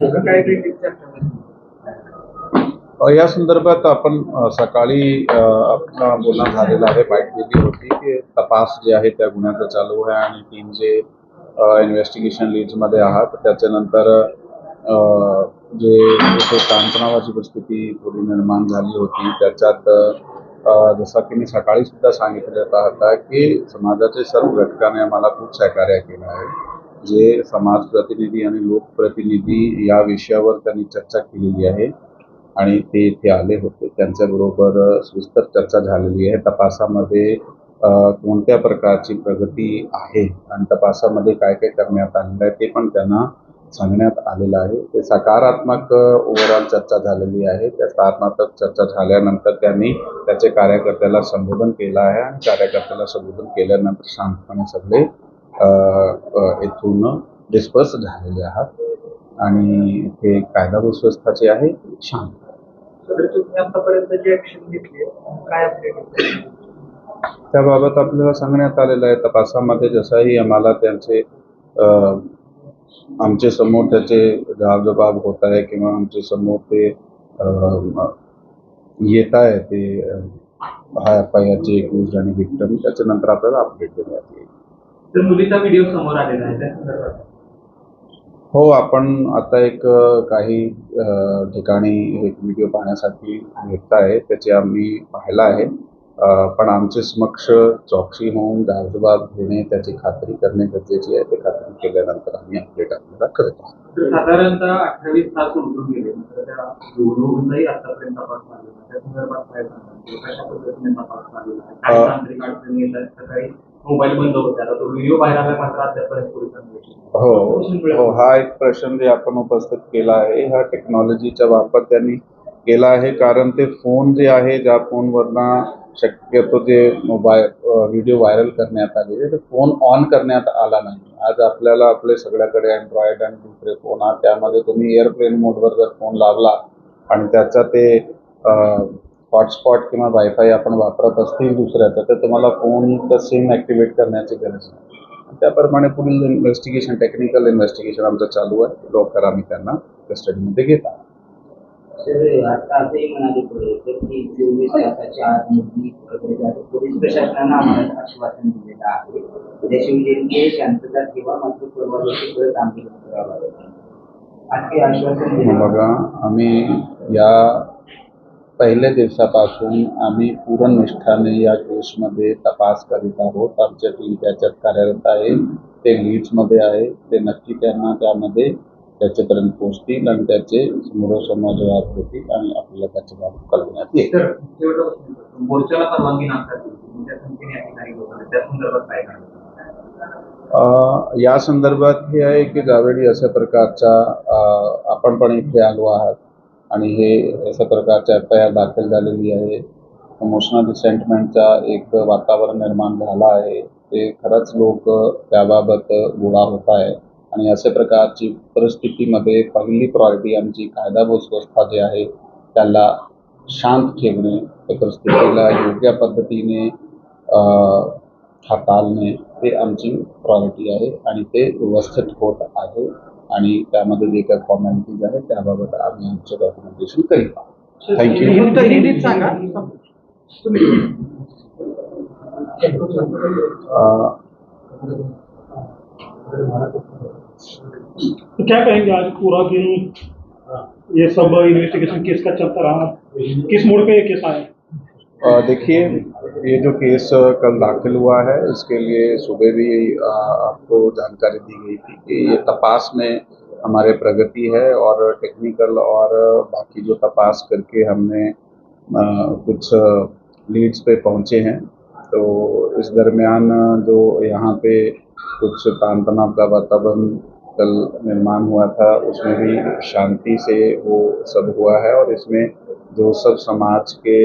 काय भेटेल चर्चा या संदर्भात आपण सकाळी आपला बोलणं झालेलं आहे, बाईट दिली होती की तपास जे आहे त्या गुन्ह्याचं चालू आहे आणि टीम जे इन्व्हेस्टिगेशन लीड्समध्ये आहात त्याच्यानंतर जे इथे ताणतणावाची परिस्थिती थोडी निर्माण झाली होती त्याच्यात जसं की मी सकाळी सुद्धा सांगितलं होता की समाजाचे सर्व घटकाने आम्हाला खूप सहकार्य केलं आहे. जे समाज प्रतिनिधी आणि लोकप्रतिनिधी या विषयावर त्यांनी चर्चा केलेली आहे आणि ते इथे आले होते. त्यांच्याबरोबर सविस्तर चर्चा झालेली आहे. तपासामध्ये कोणत्या प्रकारची प्रगती आहे आणि तपासामध्ये काय काय करण्यात आलेलं आहे ते पण त्यांना सांगण्यात आलेलं आहे. ते सकारात्मक ओव्हरऑल चर्चा झालेली आहे. त्या सकारात्मक चर्चा झाल्यानंतर त्यांनी त्याचे कार्यकर्त्याला संबोधन केलं आहे आणि कार्यकर्त्याला संबोधन केल्यानंतर शांतपणे सगळे इथून डिस्पर्स झालेले आहात आणि ते कायदा व सुव्यवस्था जी आहे शांत. तुम्ही आतापर्यंत जी ऍक्शन घेतली काय अपडेट त्याबाबत आपल्याला सांगण्यात आलेलं आहे. तपासामध्ये जसंही आम्हाला त्यांचे आमचे समोर त्याचे जबाब होत आहे किंवा आमचे समोर ते येत आहे ते हा FIRचे एक्यूज आणि विक्टम त्याच्यानंतर आपल्याला अपडेट देण्यात येईल. तर मुलीचा व्हिडिओ समोर आलेला आहे त्या संदर्भात हो, आपण आता एक काही ठिकाणी एक व्हिडिओ पाहण्यासाठी भेटत आहे त्याचे आम्ही पाहिला आहे. पण आमचे समक्ष चौकशी होऊन जबाब घेणे त्याची खात्री करणे गरजेची आहे. ते खात्री केल्यानंतर आम्ही अपडेट आपल्याला करत आहोत. साधारणतः 28 तास उलटून गेले त्या दोघांनाही आतापर्यंत तपास झालेला त्या संदर्भात काय सांगा कशा पद्धतीने तपास झालेला आहे काय तांत्रिक अडचणी येतात सकाळी मोबाईल बंद होते आता तो व्हिडिओ बाहेर आला मात्र अद्यापर्यंत पोलिसांनी हो, हा एक प्रश्न जे आपण उपस्थित केला आहे हा टेक्नॉलॉजीचा वापर त्यांनी केला आहे. कारण ते फोन जे आहे ज्या फोनवरनं शक्यतो ते व्हिडिओ व्हायरल करण्यात आले ते फोन ऑन करण्यात आला नाही. आज आपल्याला आपले सगळ्याकडे अँड्रॉइड आणि दुसरे फोन आहेत त्यामध्ये तुम्ही एअरप्लेन मोडवर जर फोन लावला आणि त्याचा ते हॉटस्पॉट किंवा वायफाय आपण वापरत असतील दुसऱ्याचं तर तुम्हाला फोनचं सिम ॲक्टिवेट करण्याची गरज नाही. त्याप्रमाणे पुढील इन्व्हेस्टिगेशन टेक्निकल इन्व्हेस्टिगेशन आमचं चालू आहे. लवकर आम्ही त्यांना कस्टडीमध्ये घेत आहोत. आता असंही म्हणाले पुढे की 24 तासाच्या आत मुलगी पोलीस प्रशासनानं आम्हाला आश्वासन दिलेलं आहे. उद्या शिवजयंती शांतता ठेवा मात्र पूर्ववर्ती कामगिरी करावं लागेल. आणखी आश्वासन दिलं बघा आम्ही या पहिल्या दिवसापासून आम्ही पूर्ण निष्ठाने या केसमध्ये तपास करीत आहोत. आमच्या टीम त्याच्यात कार्यरत आहे. ते लीड्समध्ये आहे. ते नक्की त्यांना त्यामध्ये त्याच्यापर्यंत पोहोचतील आणि त्याचे समोरासमोर जबाब होतील आणि आपल्याला त्याचे बाबत कळवण्यात येईल. मोर्चाला परवानगी नाकारली त्या संदर्भात काय या संदर्भात हे आहे की ज्यावेळी अशा प्रकारचा आपण पण इथे आलो आहात आणि हे अशा प्रकारच्या FIR दाखल झालेली आहे. इमोशनल रिसेंटमेंटचा एक वातावरण निर्माण झाला आहे. ते खरंच लोक त्याबाबत गोळा होत आहे आणि अशा प्रकारची परिस्थितीमध्ये पहिली प्रायोरिटी आमची कायदा व सुव्यवस्था जी आहे त्याला शांत ठेवणे त्या परिस्थितीला योग्य पद्धतीने हाताळणे ते आमची प्रायोरिटी आहे आणि ते व्यवस्थित होत आहे आणि त्यामध्ये जे काही फॉर्मॅलिटीज आहेत त्याबाबत आम्ही आमचं डॉक्युमेंटेशन करीत आहोत. थँक्यू. सांगा तो क्या कहेंगे आज पूरा दिन ये सब इन्वेस्टिगेशन केस का चलता रहा किस मोड़ पे ये केस आया? देखिए ये जो केस कल दाखिल हुआ है इसके लिए सुबह भी आपको जानकारी दी गई थी कि ये तपास में हमारे प्रगति है और टेक्निकल और बाकी जो तपास करके हमने कुछ लीड्स पे पहुंचे हैं. तो इस दरमियान जो यहाँ पे कुछ तानतनाव का वातावरण कल निर्माण हुआ था उसमें भी शांति से वो सब हुआ है और इसमें जो सब समाज के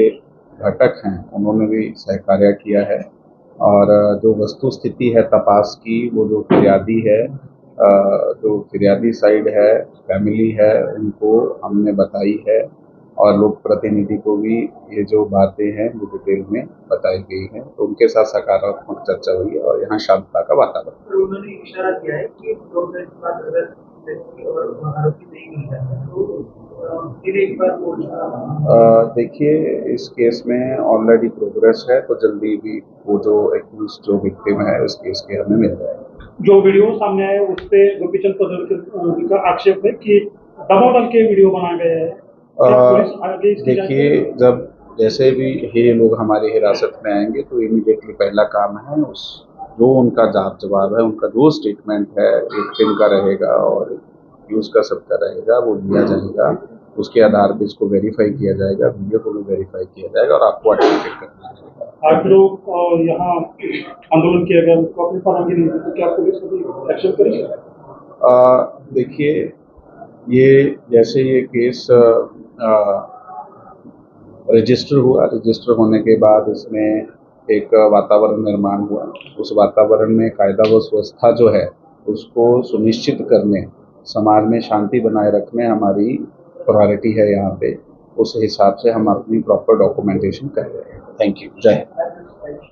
घटक हैं उन्होंने भी सहकार्य किया है और जो वस्तु स्थिति है तपास की वो जो फिर्यादी है जो फिर्यादी साइड है फैमिली है उनको हमने बताई है और लोक प्रतिनिधि को भी ये जो बातें हैं वो डिटेल में बताई गई हैं. तो उनके साथ सकारात्मक चर्चा हुई है और यहाँ शांतता का वातावरण. उन्होंने इशारा किया है कि व्यक्ति और आरोपी नहीं मिल जाता तो फिर एक बार वो देखिए, इस केस में ऑलरेडी प्रोग्रेस है, तो जल्दी भी वो जो एक्यूज जो विक्टिम है उस केस के हमें मिल जाएगा। जो वीडियो सामने आया उस पे गोपीचंद पडळकर जी का आक्षेप है कि दबाव डाल के वीडियो बनाया गया है। क्या पुलिस आगे इसकी जांच देखिए, करेगी? जब जैसे भी ये लोग हमारी हिरासत में आएंगे तो इमीडिएटली पहला काम है उस जो उनका जवाब है, उनका जो स्टेटमेंट है विक्टिम का रहेगा और यूज का सबका रहेगा, वो लिया जाएगा। उसके आधार पर इसको वेरीफाई किया जाएगा, वीडियो को भी वेरीफाई किया जाएगा और आपको आइडेंटिफाई कर दिया जाएगा। आप लोग यहाँ आंदोलन किया गया उसको अपनी परवानगी नहीं दी तो क्या पुलिस अभी एक्शन करेगी? देखिए, ये जैसे ये केस रजिस्टर होने के बाद इसमें एक वातावरण निर्माण हुआ। उस वातावरण में कायदा व व्यवस्था जो है उसको सुनिश्चित करने, समाज में शांति बनाए रखने हमारी प्रायोरिटी है यहाँ पे। उस हिसाब से हम अपनी प्रॉपर डॉक्यूमेंटेशन कर रहे हैं। Thank you. जय हिंद।